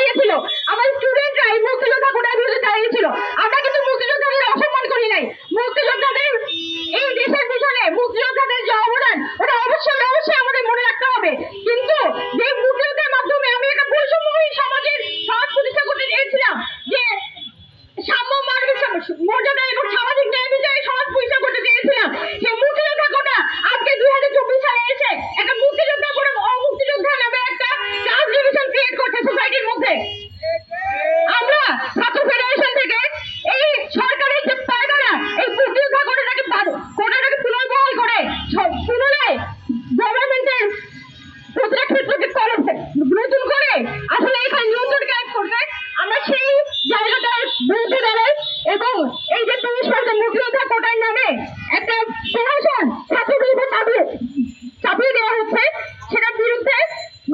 দাঁড়িয়েছিল, আমার স্টুডেন্টরা এই মুক্তিযোদ্ধা কোটার বিরুদ্ধে দাঁড়িয়েছিল। আমরা কিন্তু মুক্তিযোদ্ধাদের অসম্মান করি নাই। মুক্তিযোদ্ধাদের এই দেশের পিছনে মুক্তিযোদ্ধাদের যে অবদান, ওটা অবশ্যই অবশ্যই আমাদের মনে রাখতে হবে। কিন্তু যে মুক্তিযোদ্ধার মাধ্যমে আমি একটা বৈষম্যহীন সমাজের সমাজ প্রতিষ্ঠা করতে চেয়েছিলাম, যে সাম্য, মানবিক মর্যাদা এবং সামাজিক ন্যায় বিচারে সমাজ প্রতিষ্ঠা করতে চেয়েছিলাম, সেই মুক্তিযোদ্ধা কোটা আজকে 2024 সালে এসে একটা মুক্তিযোদ্ধা করে অমুক্তিযোদ্ধা নামে একটা কাস্ট ডিভিশন ক্রিয়েট করছে সোসাইটির মধ্যে। আমরা ছাত্র ফেডারেশন থেকে এই সরকারের যে পায়দারা এই মুক্তিযোদ্ধা কোটাটাকে পুনর্বহাল করে পুনরায় গভর্নমেন্টের প্রতিটা ক্ষেত্রকে নতুন করে আসলে এখানে নিয়ন্ত্রণ কাজ করছে, আমরা সেই জায়গাটার বিরুদ্ধে দাঁড়াই। এবং এই যে 23% মুক্তিযোদ্ধা কোটার নামে একটা প্রশাসন ছাত্রদের উপর চাপিয়ে দেওয়া হচ্ছে, সেটার বিরুদ্ধে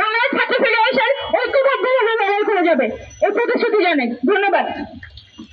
বাংলাদেশ ছাত্র ফেডারেশন ঐক্যবদ্ধভাবে লড়াই করে যাবে এই প্রতিশ্রুতি জানাই। ধন্যবাদ।